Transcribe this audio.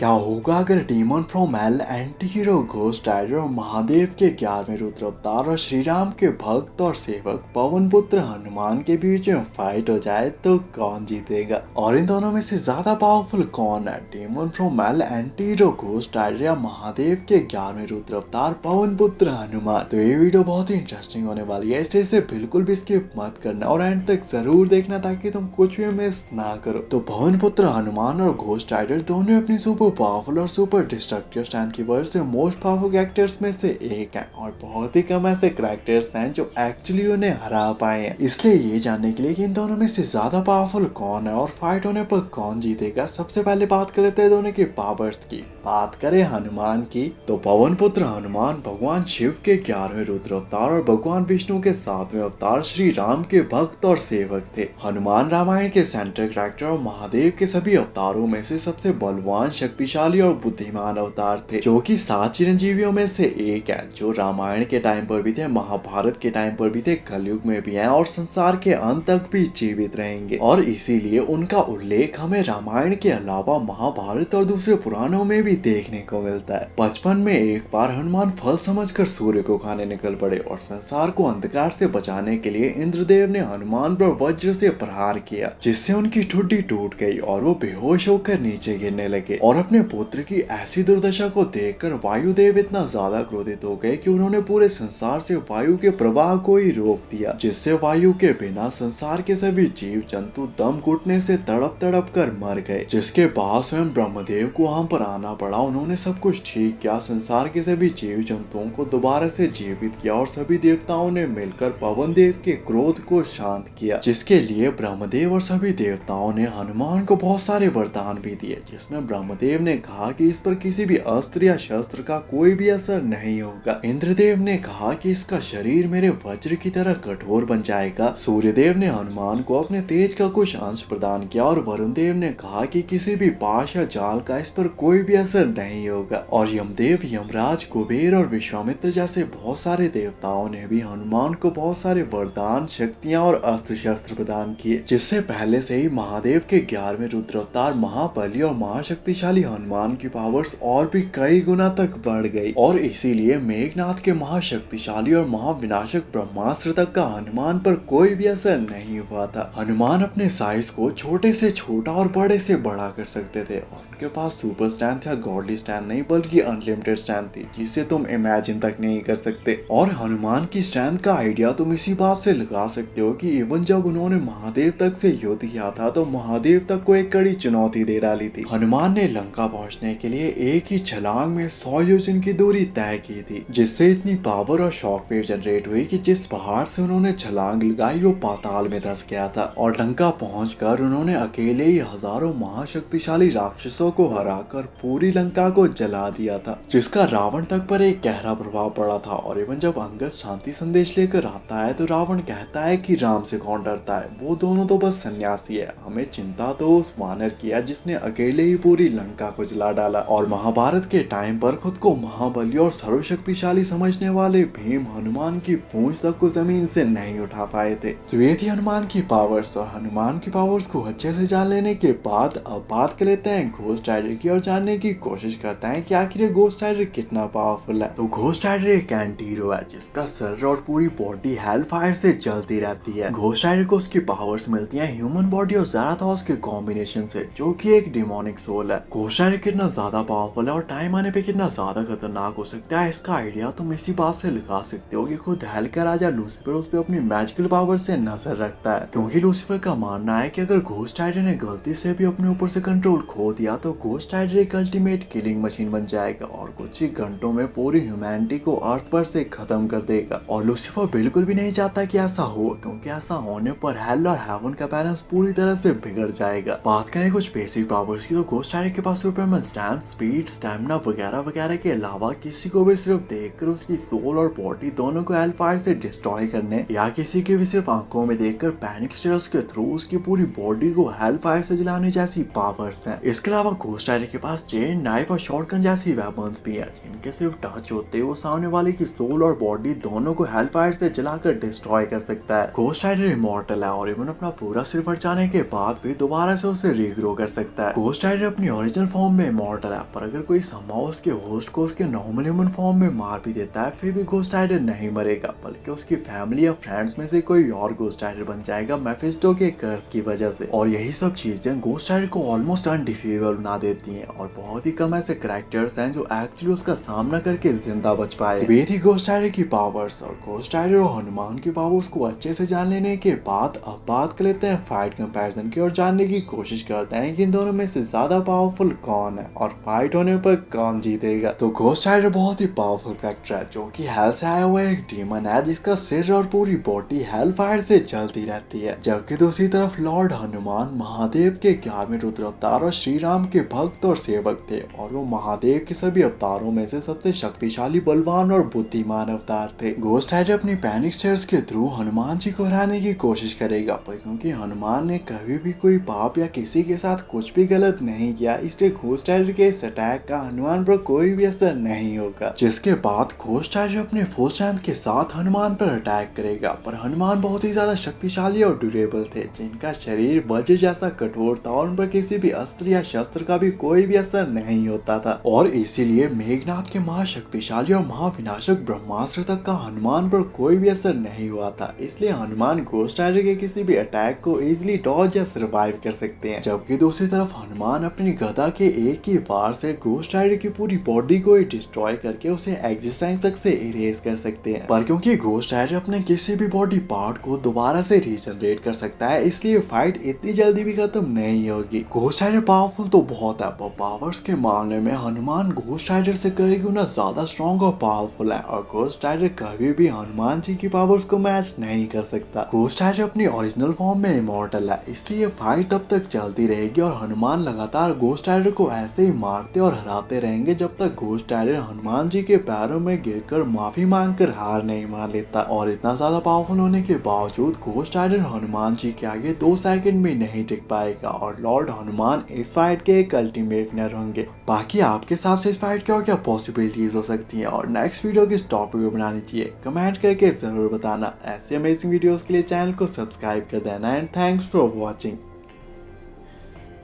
क्या होगा अगर demon from hell, anti hero, ghost rider और महादेव के 11वें रुद्र अवतार और श्री राम के भक्त और सेवक पवन पुत्र हनुमान के बीच में फाइट हो जाए तो कौन जीतेगा? और इन दोनों में से ज्यादा पावरफुल कौन है? Demon from hell, anti hero, ghost rider या महादेव के 11वें रुद्र अवतार पवन पुत्र हनुमान? तो ये वीडियो बहुत ही इंटरेस्टिंग होने वाली है, इसलिए इसे बिल्कुल भी स्किप मत करना और एंड तक जरूर देखना ताकि तुम कुछ भी मिस ना करो। तो पवन पुत्र हनुमान और घोस्ट राइडर दोनों अपनी सुपर पावरफुल और सुपर डिस्ट्रक्टिव स्टैंड की वजह से मोस्ट पावरफुल कैरेक्टर्स में से एक हैं और बहुत ही कम ऐसे कैरेक्टर्स हैं जो एक्चुअली उन्हें हरा पाए हैं। इसलिए ये जानने के लिए कि इन दोनों में से ज्यादा पावरफुल कौन है और फाइट होने पर कौन जीतेगा, सबसे पहले बात कर लेते हैं दोनों की पावर्स की। बात करें हनुमान की तो पवन पुत्र हनुमान भगवान शिव के 11वें रुद्र अवतार और भगवान विष्णु के 7वें अवतार श्री राम के भक्त और सेवक थे। हनुमान रामायण के सेंट्रल कैरेक्टर और महादेव के सभी अवतारों में से सबसे बलवान, शक्तिशाली और बुद्धिमान अवतार थे, जो कि 7 चिरंजीवियों में से एक है, जो रामायण के टाइम पर भी थे, महाभारत के टाइम पर भी थे, कलयुग में भी हैं और संसार के अंत तक भी जीवित रहेंगे। और इसीलिए उनका उल्लेख हमें रामायण के अलावा महाभारत और दूसरे पुराणों में भी देखने को मिलता है। बचपन में एक बार हनुमान फल समझकर सूर्य को खाने निकल पड़े और संसार को अंधकार से बचाने के लिए इंद्रदेव ने हनुमान पर वज्र से प्रहार किया, जिससे उनकी ठुड्डी टूट गई और वो बेहोश होकर नीचे गिरने लगे। और अपने पुत्र की ऐसी दुर्दशा को देखकर वायुदेव इतना ज्यादा क्रोधित हो गए कि उन्होंने पूरे संसार से वायु के प्रवाह को ही रोक दिया, जिससे वायु के बिना संसार के सभी जीव जंतु दम घुटने से तड़प तड़प कर मर गए। जिसके बाद स्वयं ब्रह्मदेव को वहां पर आना पड़ा। उन्होंने सब कुछ ठीक किया, संसार के सभी जीव जंतुओं को दोबारा से जीवित किया और सभी देवताओं ने मिलकर पवन देव के क्रोध को शांत किया, जिसके लिए ब्रह्मदेव और सभी देवताओं ने हनुमान को बहुत सारे वरदान भी दिए, जिसमें ब्रह्मदेव ने कहा कि इस पर किसी भी अस्त्र या शस्त्र का कोई भी असर नहीं होगा। इंद्रदेव ने कहा कि इसका शरीर मेरे वज्र की तरह कठोर बन जाएगा। सूर्यदेव ने हनुमान को अपने तेज का कुछ अंश प्रदान किया और वरुण देव ने कहा कि किसी भी पाश या जाल का इस पर कोई भी असर नहीं होगा। और यमदेव, यमराज, कुबेर और विश्वामित्र जैसे बहुत सारे देवताओं ने भी हनुमान को बहुत सारे वरदान, शक्तियां और अस्त्र शस्त्र प्रदान किए, जिससे पहले से ही महादेव के 11वें रुद्र अवतार महाबली और महाशक्तिशाली हनुमान की पावर्स और भी कई गुना तक बढ़ गई। और इसीलिए मेघनाथ के महाशक्तिशाली और महाविनाशक ब्रह्मास्त्र तक का हनुमान पर कोई भी असर नहीं हुआ था। हनुमान अपने साइज को छोटे से छोटा और बड़े से बड़ा कर सकते थे और उनके पास सुपर स्ट्रेंथ या गॉडली स्ट्रेंथ नहीं बल्कि अनलिमिटेड स्ट्रेंथ थी, जिसे तुम इमेजिन तक नहीं कर सकते। और हनुमान की स्ट्रेंथ का आइडिया तुम इसी बात से लगा सकते हो कि इवन जब उन्होंने महादेव तक से युद्ध किया था तो महादेव तक को एक कड़ी चुनौती दे डाली थी। हनुमान ने लंका पहुंचने के लिए एक ही छलांग में 100 योजन की दूरी तय की थी, जिससे इतनी पावर और शॉक वेव जनरेट हुई कि जिस पहाड़ से उन्होंने छलांग लगाई वो पाताल में धंस गया था। और लंका पहुंचकर उन्होंने अकेले ही हजारों महाशक्तिशाली राक्षसों को हराकर पूरी लंका को जला दिया था, जिसका रावण तक पर एक गहरा प्रभाव पड़ा था। और इवन जब अंगद शांति संदेश लेकर आता है तो रावण कहता है कि राम से कौन डरता है, वो दोनों तो बस सन्यासी है, हमें चिंता तो उस वानर की है जिसने अकेले ही पूरी लंका को जला डाला। और महाभारत के टाइम पर खुद को महाबली और सर्वशक्तिशाली समझने वाले भीम हनुमान की पूंछ तक को जमीन से नहीं उठा पाए थे। तो ये थी हनुमान की पावर्स। और हनुमान की पावर्स को अच्छे से जान लेने के बाद अब बात कर लेते हैं घोस्ट राइडर की और जानने की कोशिश करते हैं कि आखिर घोस्ट राइडर कितना पावरफुल है। तो घोस्ट राइडर एक एंटी हीरो है जिसका सर और पूरी बॉडी हेल फायर से जलती रहती है। घोस्ट राइडर को उसकी पावर्स मिलती हैं ह्यूमन बॉडी और ज़राथोस के कॉम्बिनेशन से, जो कि एक डिमोनिक सोल है। घोस्ट राइडर कितना ज्यादा पावरफुल है और टाइम आने पे कितना ज्यादा खतरनाक हो सकता है, इसका आइडिया तुम इसी बात से लगा सकते हो कि खुद हेल का राजा लूसीफर उस पर अपनी मैजिकल पावर से नजर रखता है, क्योंकि लूसीफर का मानना है कि अगर घोस्ट राइडर ने गलती से भी अपने ऊपर से कंट्रोल खो दिया तो घोस्ट राइडर एक अल्टीमेट किलिंग मशीन बन जाएगा और कुछ ही घंटों में पूरी ह्यूमैनिटी को अर्थ पर से खत्म कर देगा। और लूसीफर बिल्कुल भी नहीं चाहता कि ऐसा हो, क्योंकि ऐसा होने पर हेल और हेवन का बैलेंस पूरी तरह से बिगड़ जाएगा। बात करें कुछ बेसिक पावर्स की तो घोस्ट राइडर के पास सुपरमैन स्ट्रेंथ, स्पीड, स्टैमिना वगैरह वगैरह के अलावा किसी को भी सिर्फ देखकर उसकी सोल और बॉडी दोनों को हेल फायर से डिस्ट्रॉय करने या किसी के भी सिर्फ आंखों में देखकर पैनिक स्टेयर्स के थ्रू उसकी पूरी बॉडी को हेल फायर से जलाने जैसी पावर्स हैं। इसके अलावा घोस्ट राइडर के पास चेन, नाइफ और शॉटगन जैसी वेपन्स भी है, जिनके सिर्फ टच होते ही वो सामने वाले की सोल और बॉडी दोनों को हेल फायर से जलाकर डिस्ट्रॉय कर सकता है। घोस्ट राइडर इमॉर्टल है और इवन अपना पूरा सिर फट जाने के बाद भी दोबारा से उसे रीग्रो कर सकता है। घोस्ट राइडर अपनी ओरिजिनल फॉर्म में इमॉर्टल है, पर अगर कोई समहाउ उसके होस्ट को उसके नॉर्मल ह्यूमन फॉर्म में मार भी देता है, फिर भी घोस्ट राइडर नहीं मरेगा, बल्कि उसकी फैमिली या फ्रेंड्स में से कोई और घोस्ट राइडर बन जाएगा मेफिस्टो के कर्ज की वजह से। और यही सब चीजें घोस्ट राइडर को ऑलमोस्ट अनडिफीटेबल बना देती हैं, और बहुत ही कम ऐसे कैरेक्टर्स हैं जो एक्चुअली उसका सामना करके जिंदा बच पाए। वे थी घोस्ट राइडर की पावर्स, और घोस्ट राइडर और हनुमान की पावर्स को अच्छे से जान लेने के बाद अब बात कर लेते हैं फाइट कंपैरिजन की, और जानने की कोशिश करते हैं कि इन दोनों में से ज्यादा पावरफुल कौन है और फाइट होने पर कौन जीतेगा। तो घोस्ट राइडर बहुत ही पावरफुल कैरेक्टर है, जो कि हेल से आया हुआ एक डीमन है जिसका सिर और पूरी बॉडी हेल फायर से जलती रहती है। जबकि दूसरी तरफ लॉर्ड हनुमान महादेव के 11वें रुद्र अवतार और श्री राम के भक्त और सेवक थे, और वो महादेव के सभी अवतारों में से सबसे शक्तिशाली, बलवान और बुद्धिमान अवतार थे। घोस्ट राइडर अपनी पैनिक स्टेयर्स के थ्रू हनुमान जी को हराने की कोशिश करेगा, पर क्योंकि हनुमान ने कभी भी कोई पाप या किसी के साथ कुछ भी गलत नहीं किया, इसलिए घोस्ट राइडर के इस अटैक का हनुमान पर कोई भी असर नहीं होगा। जिसके बाद घोस्ट राइडर अपने फुल स्ट्रेंथ के साथ हनुमान पर अटैक करेगा, पर हनुमान बहुत ही ज्यादा शक्तिशाली और ड्यूरेबल थे, जिनका शरीर वज्र जैसा कठोर था और उन पर किसी भी अस्त्र या शस्त्र का भी कोई भी असर नहीं होता था। और इसीलिए मेघनाथ के महाशक्तिशाली और महाविनाशक ब्रह्मास्त्र तक का हनुमान पर कोई भी असर नहीं हुआ था। इसलिए हनुमान घोस्ट राइडर के किसी भी अटैक को इजिली डॉज या सर्वाइव कर सकते हैं। जबकि दूसरी तरफ हनुमान अपनी गदा के एक ही वार से घोस्ट राइडर की पूरी बॉडी को ही डिस्ट्रॉय करके उसे एग्जिस्टेंस तक से इरेज कर सकते हैं। पर क्योंकि घोस्ट राइडर अपने किसी भी बॉडी पार्ट को दोबारा से रीजनरेट कर सकता है, इसलिए फाइट इतनी जल्दी भी खत्म नहीं होगी। घोस्ट राइडर पावरफुल तो बहुत है, पर पावर्स के मामले में हनुमान घोस्ट राइडर से कई गुना ज्यादा स्ट्रॉन्ग और पावरफुल है, और घोस्ट राइडर कभी भी हनुमान जी की पावर्स को मैच नहीं कर सकता। घोस्ट राइडर अपनी ओरिजिनल फॉर्म में इमॉर्टल है, इसलिए फाइट तब तक चलती रहेगी और हनुमान लगातार घोस्ट राइडर को ऐसे ही मारते और हराते रहेंगे जब तक घोस्ट राइडर हनुमान जी के पैरों में गिरकर माफी मांगकर हार नहीं मान लेता। और इतना ज्यादा पावरफुल होने के बावजूद घोस्ट राइडर हनुमान जी के आगे 2 सेकंड भी नहीं टिक पाएगा, और लॉर्ड हनुमान इस फाइट के एक अल्टीमेट विनर होंगे। बाकी आपके हिसाब से इस फाइट की और क्या पॉसिबिलिटीज हो सकती है, और नेक्स्ट वीडियो किस टॉपिक पर बनानी चाहिए, कमेंट करके जरूर बताना। ऐसे अमेजिंग वीडियोस के लिए चैनल को सब्सक्राइब कर देना, एंड थैंक्स फॉर वॉचिंग।